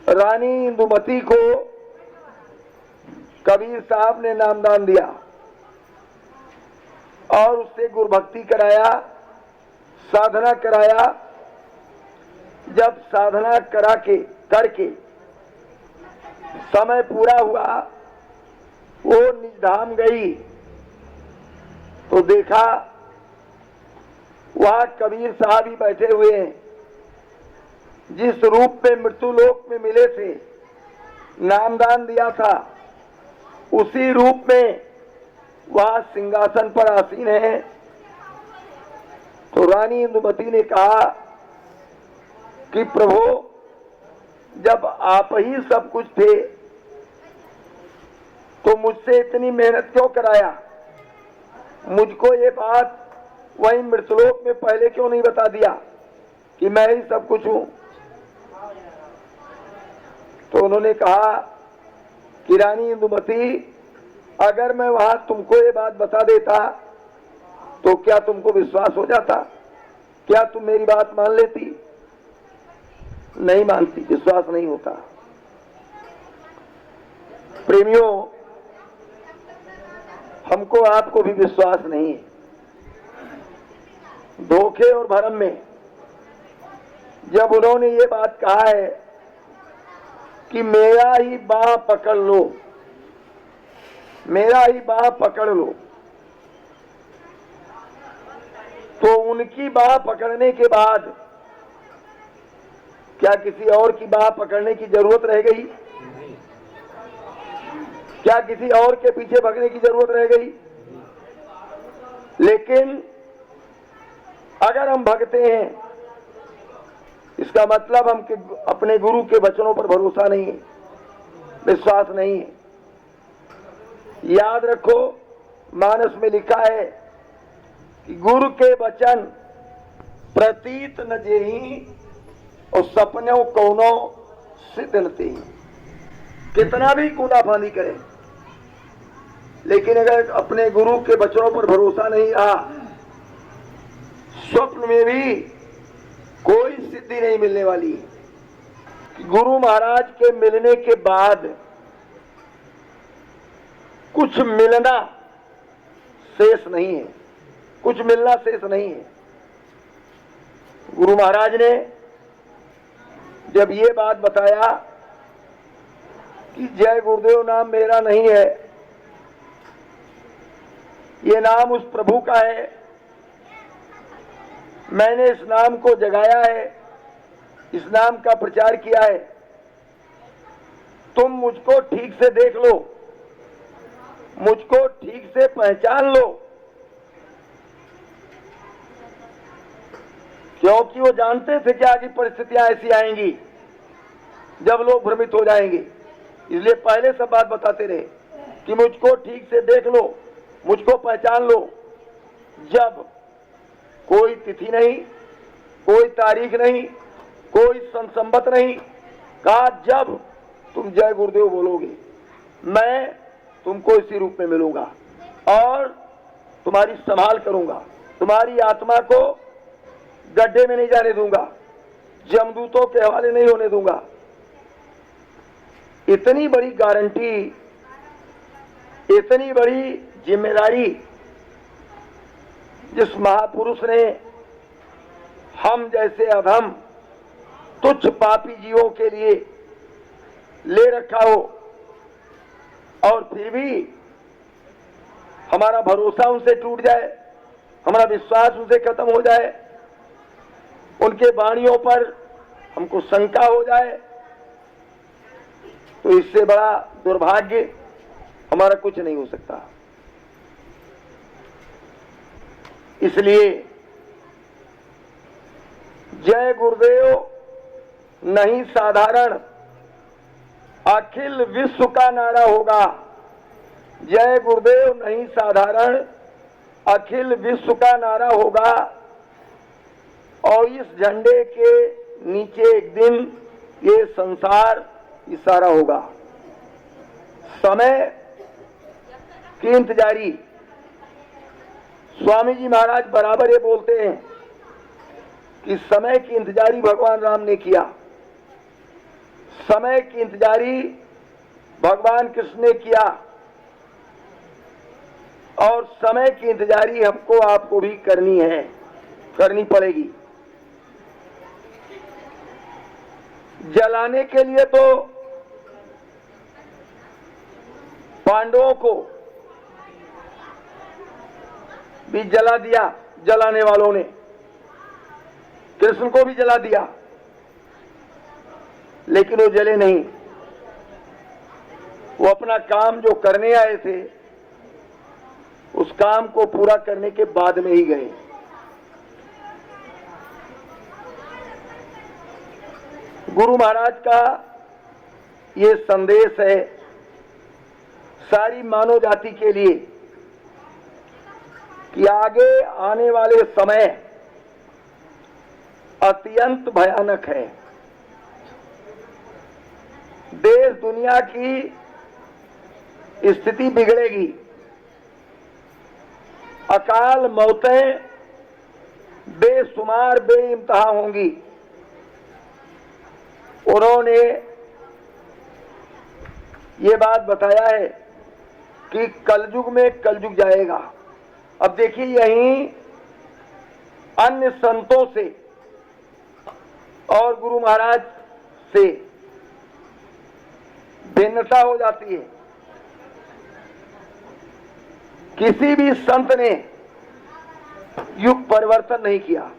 रानी इंदुमती को कबीर साहब ने नामदान दिया और उससे गुरुभक्ति कराया, साधना कराया। जब साधना करके समय पूरा हुआ, वो निजधाम गई तो देखा वहां कबीर साहब ही बैठे हुए हैं। जिस रूप में मृत्युलोक में मिले थे, नामदान दिया था, उसी रूप में वह सिंहासन पर आसीन है। तो रानी इंदुमती ने कहा कि प्रभु, जब आप ही सब कुछ थे तो मुझसे इतनी मेहनत क्यों कराया? मुझको ये बात वहीं मृतलोक में पहले क्यों नहीं बता दिया कि मैं ही सब कुछ हूं? तो उन्होंने कहा कि रानी इंदुमती, अगर मैं वहां तुमको ये बात बता देता तो क्या तुमको विश्वास हो जाता? क्या तुम मेरी बात मान लेती? नहीं मानती, विश्वास नहीं होता। प्रेमियों, हमको आपको भी विश्वास नहीं है। धोखे और भरम में जब उन्होंने ये बात कहा है कि मेरा ही बाह पकड़ लो, मेरा ही बाह पकड़ लो, तो उनकी बाह पकड़ने के बाद क्या किसी और की बाह पकड़ने की जरूरत रह गई? क्या किसी और के पीछे भागने की जरूरत रह गई? लेकिन अगर हम भगते हैं, इसका मतलब हम अपने गुरु के वचनों पर भरोसा नहीं है, विश्वास नहीं है। याद रखो, मानस में लिखा है कि गुरु के वचन प्रतीत न जेही और सपनों कौनो सिद्ध न तेही। कितना भी कूदा फांदी करे, लेकिन अगर अपने गुरु के वचनों पर भरोसा नहीं रहा, स्वप्न में भी कोई सिद्धि नहीं मिलने वाली। गुरु महाराज के मिलने के बाद कुछ मिलना शेष नहीं है, कुछ मिलना शेष नहीं है। गुरु महाराज ने जब ये बात बताया कि जय गुरुदेव नाम मेरा नहीं है, ये नाम उस प्रभु का है, मैंने इस नाम को जगाया है, इस नाम का प्रचार किया है, तुम मुझको ठीक से देख लो, मुझको ठीक से पहचान लो। क्योंकि वो जानते थे कि आगे परिस्थितियां ऐसी आएंगी जब लोग भ्रमित हो जाएंगे, इसलिए पहले सब बात बताते रहे कि मुझको ठीक से देख लो, मुझको पहचान लो। जब कोई तिथि नहीं, कोई तारीख नहीं, कोई संसंबत नहीं, कहा जब तुम जय गुरुदेव बोलोगे, मैं तुमको इसी रूप में मिलूंगा और तुम्हारी संभाल करूंगा, तुम्हारी आत्मा को गड्ढे में नहीं जाने दूंगा, जमदूतों के हवाले नहीं होने दूंगा। इतनी बड़ी गारंटी, इतनी बड़ी जिम्मेदारी जिस महापुरुष ने हम जैसे अधम तुच्छ पापी जीवों के लिए ले रखा हो, और फिर भी हमारा भरोसा उनसे टूट जाए, हमारा विश्वास उनसे खत्म हो जाए, उनके वाणियों पर हमको शंका हो जाए, तो इससे बड़ा दुर्भाग्य हमारा कुछ नहीं हो सकता। इसलिए जय गुरुदेव नहीं साधारण, अखिल विश्व का नारा होगा। जय गुरुदेव नहीं साधारण, अखिल विश्व का नारा होगा। और इस झंडे के नीचे एक दिन ये संसार इशारा होगा। समय की इंतजारी, स्वामी जी महाराज बराबर ये बोलते हैं कि समय की इंतजारी भगवान राम ने किया, समय की इंतजारी भगवान कृष्ण ने किया और समय की इंतजारी हमको आपको भी करनी है, करनी पड़ेगी। जलाने के लिए तो पांडवों को भी जला दिया, जलाने वालों ने कृष्ण को भी जला दिया, लेकिन वो जले नहीं। वो अपना काम जो करने आए थे उस काम को पूरा करने के बाद में ही गए। गुरु महाराज का ये संदेश है सारी मानव जाति के लिए कि आगे आने वाले समय अत्यंत भयानक है। देश दुनिया की स्थिति बिगड़ेगी, अकाल मौतें बेशुमार बेइंतहा होंगी। उन्होंने ये बात बताया है कि कलयुग में कलयुग जाएगा। अब देखिए यहीं अन्य संतों से और गुरु महाराज से भिन्नता हो जाती है। किसी भी संत ने युग परिवर्तन नहीं किया।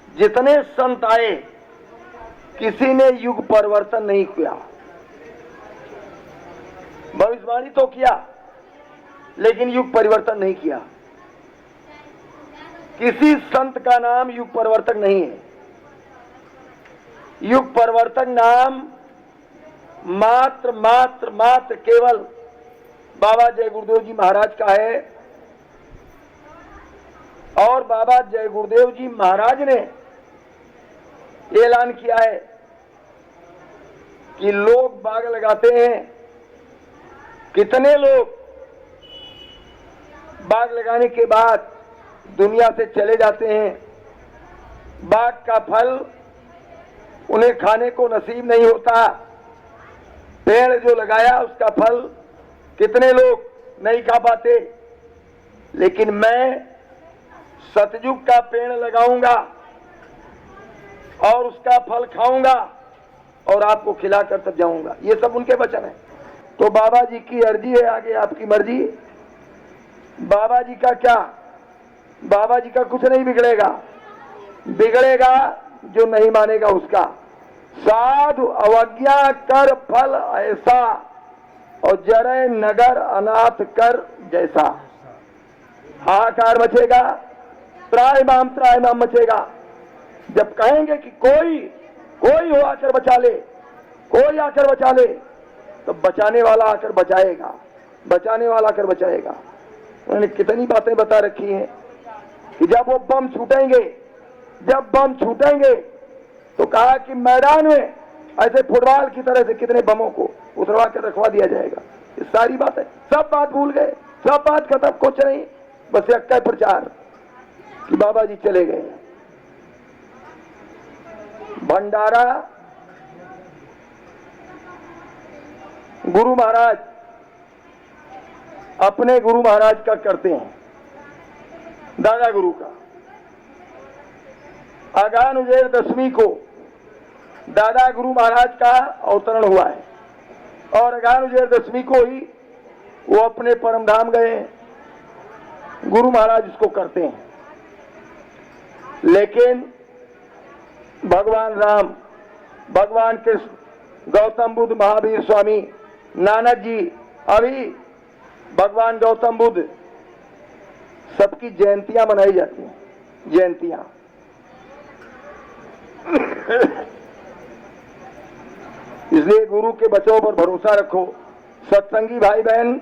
जितने संत आए किसी ने युग परिवर्तन नहीं किया। भविष्यवाणी तो किया लेकिन युग परिवर्तन नहीं किया। किसी संत का नाम युग परिवर्तक नहीं है। युग परिवर्तक नाम मात्र मात्र मात्र केवल बाबा जय गुरुदेव जी महाराज का है। और बाबा जय गुरुदेव जी महाराज ने ऐलान किया है कि लोग बाग लगाते हैं। कितने लोग बाग लगाने के बाद दुनिया से चले जाते हैं। बाग का फल उन्हें खाने को नसीब नहीं होता। पेड़ जो लगाया उसका फल कितने लोग नहीं खा पाते। लेकिन मैं सतयुग का पेड़ लगाऊंगा और उसका फल खाऊंगा और आपको खिलाकर तब जाऊंगा। ये सब उनके वचन है। तो बाबा जी की अर्जी है, आगे आपकी मर्जी। बाबा जी का क्या, बाबा जी का कुछ नहीं बिगड़ेगा। बिगड़ेगा जो नहीं मानेगा उसका। साधु अवज्ञा कर फल ऐसा और जरे नगर अनाथ कर जैसा। हाहाकार मचेगा, त्राहिमाम मचेगा। जब कहेंगे कि कोई हो आकर बचा ले, कोई आकर बचा ले, तो बचाने वाला आकर बचाएगा, बचाने वाला आकर बचाएगा। उन्होंने कितनी बातें बता रखी हैं कि जब वो बम छूटेंगे, जब बम छूटेंगे तो कहा कि मैदान में ऐसे फुटबॉल की तरह से कितने बमों को उतरवा कर रखवा दिया जाएगा। ये सारी बातें, सब बात भूल गए, सब बात खत्म, कुछ नहीं, बस यक्का प्रचार कि बाबा जी चले गए। भंडारा गुरु महाराज अपने गुरु महाराज का करते हैं, दादा गुरु का। आगान उजेर दशमी को दादा गुरु महाराज का अवतरण हुआ है और आगान उजेर दशमी को ही वो अपने परम धाम गए। गुरु महाराज इसको करते हैं। लेकिन भगवान राम, भगवान कृष्ण, गौतम बुद्ध, महावीर स्वामी, नानक जी, अभी भगवान गौतम बुद्ध, सबकी जयंतियां मनाई जाती हैं, जयंतियां। इसलिए गुरु के बच्चों पर भरोसा रखो। सत्संगी भाई बहन,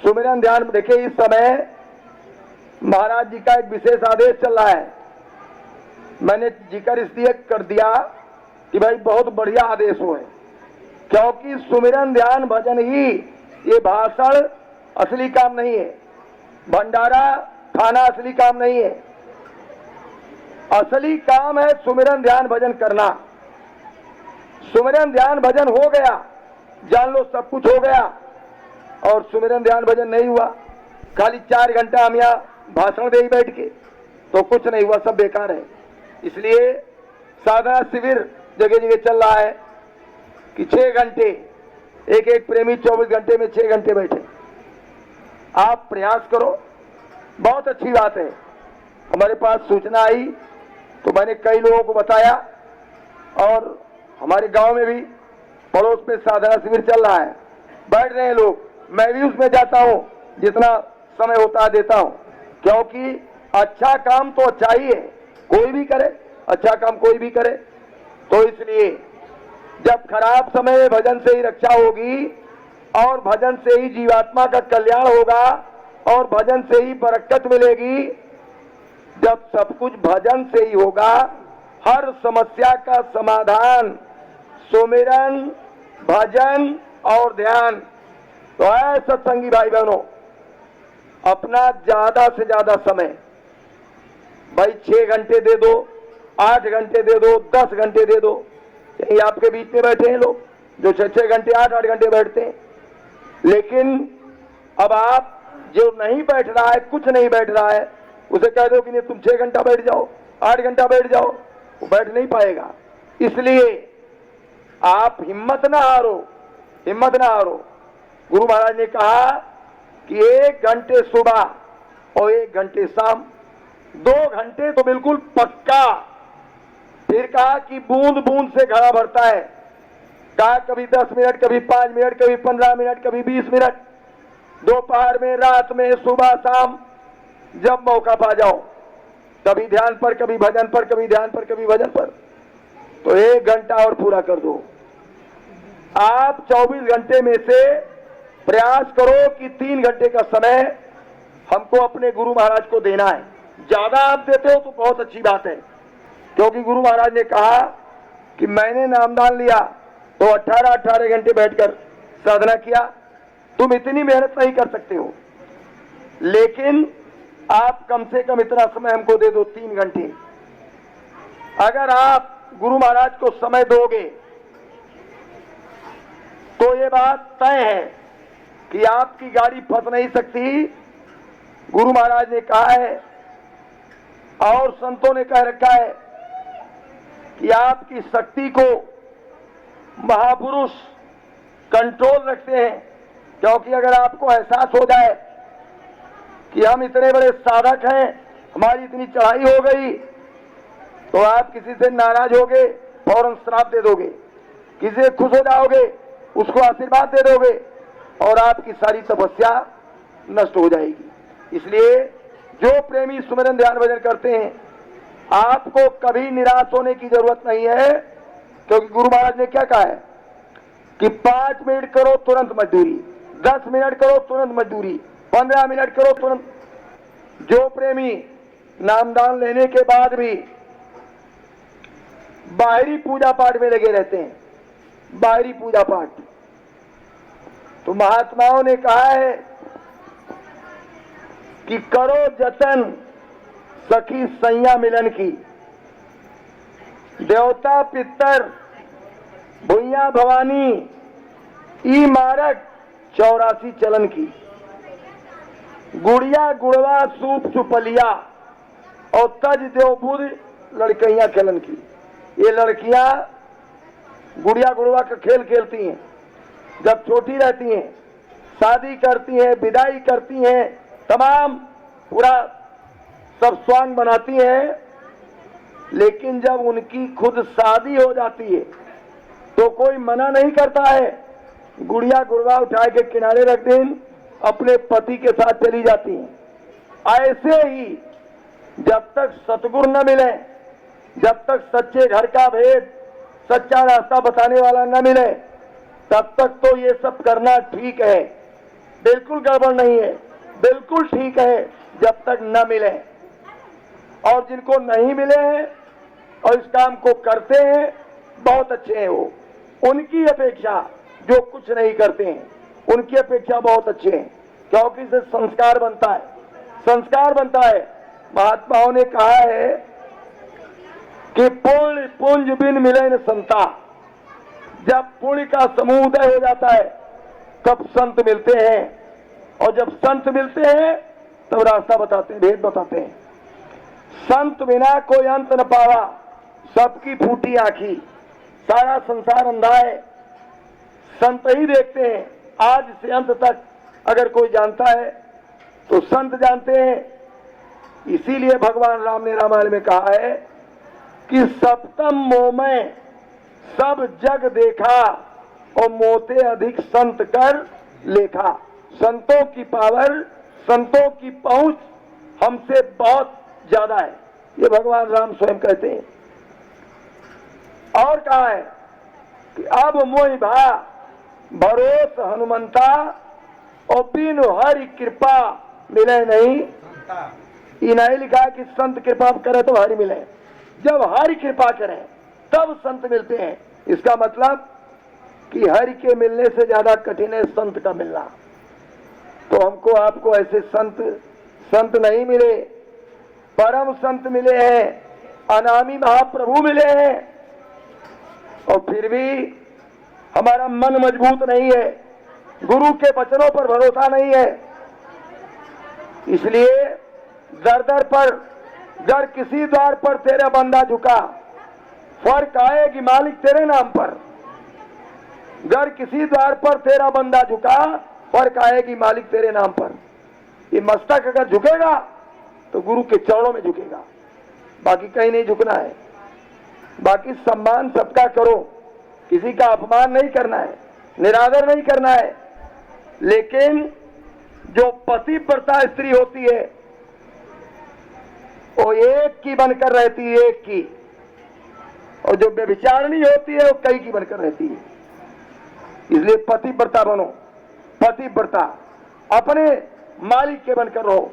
सुमिरन ध्यान देखिए। इस समय महाराज जी का एक विशेष आदेश चल रहा है। मैंने जिक्र इसलिए कर दिया कि भाई बहुत बढ़िया आदेश हो है, क्योंकि सुमिरन ध्यान भजन ही, ये भाषण असली काम नहीं है, भंडारा खाना असली काम नहीं है। असली काम है सुमिरन ध्यान भजन करना। सुमिरन ध्यान भजन हो गया, जान लो सब कुछ हो गया। और सुमिरन ध्यान भजन नहीं हुआ, खाली 4 घंटा हम यहाँ भाषण दे ही बैठ के, तो कुछ नहीं हुआ, सब बेकार है। इसलिए साधना शिविर जगह जगह चल रहा है कि 6 घंटे, एक एक प्रेमी 24 घंटे में 6 घंटे बैठे। आप प्रयास करो, बहुत अच्छी बात है। हमारे पास सूचना आई तो मैंने कई लोगों को बताया, और हमारे गांव में भी पड़ोस में साधना शिविर चल रहा है, बैठ रहे हैं लोग। मैं भी उसमें जाता हूं, जितना समय होता है देता हूं, क्योंकि अच्छा काम तो अच्छा ही है, कोई भी करे अच्छा काम, कोई भी करे। तो इसलिए जब खराब समय में भजन से ही रक्षा होगी, और भजन से ही जीवात्मा का कल्याण होगा, और भजन से ही बरकत मिलेगी। जब सब कुछ भजन से ही होगा, हर समस्या का समाधान सुमिरन, भजन और ध्यान। तो है सत्संगी भाई बहनों, अपना ज्यादा से ज्यादा समय, भाई 6 घंटे दे दो, 8 घंटे दे दो, 10 घंटे दे दो। यही आपके बीच में बैठे हैं लोग जो 6-6 घंटे 8-8 घंटे बैठते हैं। लेकिन अब आप जो नहीं बैठ रहा है, कुछ नहीं बैठ रहा है, उसे कह दो कि नहीं तुम 6 घंटा बैठ जाओ, 8 घंटा बैठ जाओ, वो बैठ नहीं पाएगा। इसलिए आप हिम्मत ना हारो, हिम्मत ना हारो। गुरु महाराज ने कहा कि 1 घंटे सुबह और 1 घंटे शाम, 2 घंटे तो बिल्कुल पक्का। फिर कहा कि बूंद बूंद से घड़ा भरता है। कहा कभी 10 मिनट, कभी 5 मिनट, कभी 15 मिनट, कभी 20 मिनट, दोपहर में, रात में, सुबह शाम, जब मौका पा जाओ, कभी ध्यान पर, कभी भजन पर, कभी ध्यान पर, कभी भजन पर। तो 1 घंटा और पूरा कर दो। आप 24 घंटे में से प्रयास करो कि 3 घंटे का समय हमको अपने गुरु महाराज को देना है। ज्यादा आप देते हो तो बहुत अच्छी बात है, क्योंकि गुरु महाराज ने कहा कि मैंने नामदान लिया तो 18-18 घंटे बैठकर साधना किया। तुम इतनी मेहनत नहीं कर सकते हो, लेकिन आप कम से कम इतना समय हमको दे दो, 3 घंटे। अगर आप गुरु महाराज को समय दोगे तो ये बात तय है कि आपकी गाड़ी फंस नहीं सकती। गुरु महाराज ने कहा है और संतों ने कह रखा है कि आपकी शक्ति को महापुरुष कंट्रोल रखते हैं, क्योंकि अगर आपको एहसास हो जाए कि हम इतने बड़े साधक हैं, हमारी इतनी चढ़ाई हो गई, तो आप किसी से नाराज होगे, फौरन श्राप दे दोगे, किसी से खुश हो जाओगे, उसको आशीर्वाद दे दोगे, और आपकी सारी तपस्या नष्ट हो जाएगी। इसलिए जो प्रेमी सुमिरन ध्यान भजन करते हैं, आपको कभी निराश होने की जरूरत नहीं है, क्योंकि गुरु महाराज ने क्या कहा है कि 5 मिनट करो तुरंत मजदूरी, 10 मिनट करो तुरंत मजदूरी, 15 मिनट करो तुरंत। जो प्रेमी नामदान लेने के बाद भी बाहरी पूजा पाठ में लगे रहते हैं, बाहरी पूजा पाठ, तो महात्माओं ने कहा है कि करो जतन सखी सैया मिलन की, देवता पितर भुइया भवानी ई मारक 84 चलन की, गुड़िया गुड़वा सूप चुपलिया और तज देवपुर लड़कैया खेलन की। ये लड़कियां गुड़िया गुड़वा का खेल खेलती हैं, जब छोटी रहती हैं, शादी करती हैं, विदाई करती हैं, तमाम पूरा सब स्वांग बनाती हैं, लेकिन जब उनकी खुद शादी हो जाती है तो कोई मना नहीं करता है, गुड़िया गुड़वा उठा के किनारे रख दें, अपने पति के साथ चली जाती हैं। ऐसे ही जब तक सतगुरु न मिले, जब तक सच्चे घर का भेद, सच्चा रास्ता बताने वाला न मिले, तब तक तो ये सब करना ठीक है, बिल्कुल गड़बड़ नहीं है, बिल्कुल ठीक है, जब तक न मिले। और जिनको नहीं मिले हैं और इस काम को करते हैं, बहुत अच्छे हैं वो, उनकी अपेक्षा जो कुछ नहीं करते हैं, उनकी अपेक्षा बहुत अच्छे हैं, क्योंकि इससे संस्कार बनता है, संस्कार बनता है। महात्माओं ने कहा है कि पुण्य पुंज बिन मिले न संता, जब पुण्य का समूह उदय हो जाता है तब संत मिलते हैं, और जब संत मिलते हैं तब रास्ता बताते हैं, भेद बताते हैं। संत बिना कोई अंत न पावा, सबकी फूटी आंखी, सारा संसार अंधा है, संत ही देखते हैं। आज से अंत तक अगर कोई जानता है तो संत जानते हैं। इसीलिए भगवान राम ने रामायण में कहा है कि सप्तम मोह में सब जग देखा, और मोते अधिक संत कर लेखा। संतों की पावर, संतों की पहुंच हमसे बहुत ज्यादा है, ये भगवान राम स्वयं कहते हैं। और कहा है कि अब मोहि भा भरोस हनुमंता, और बिनु हरि कृपा मिले नहीं। ये नहीं लिखा कि संत कृपा करे तो हरि मिले, जब हरि कृपा करें तब संत मिलते हैं। इसका मतलब कि हरि के मिलने से ज्यादा कठिन है संत का मिलना। तो हमको आपको ऐसे संत नहीं मिले, परम संत मिले हैं, अनामी महाप्रभु मिले हैं, और फिर भी हमारा मन मजबूत नहीं है, गुरु के वचनों पर भरोसा नहीं है। इसलिए दर दर पर अगर किसी द्वार पर तेरा बंदा झुका, फर्क आएगी मालिक तेरे नाम पर। अगर किसी द्वार पर तेरा बंदा झुका, फर्क आएगी मालिक तेरे नाम पर। ये मस्तक अगर झुकेगा तो गुरु के चरणों में झुकेगा, बाकी कहीं नहीं झुकना है। बाकी सम्मान सबका करो, किसी का अपमान नहीं करना है, निरादर नहीं करना है। लेकिन जो पतिव्रता स्त्री होती है वो एक की बनकर रहती है, एक की, और जो व्यभिचारिणी होती है वो कई की बनकर रहती है। इसलिए पतिव्रता बनो, पतिव्रता अपने मालिक के बनकर रहो।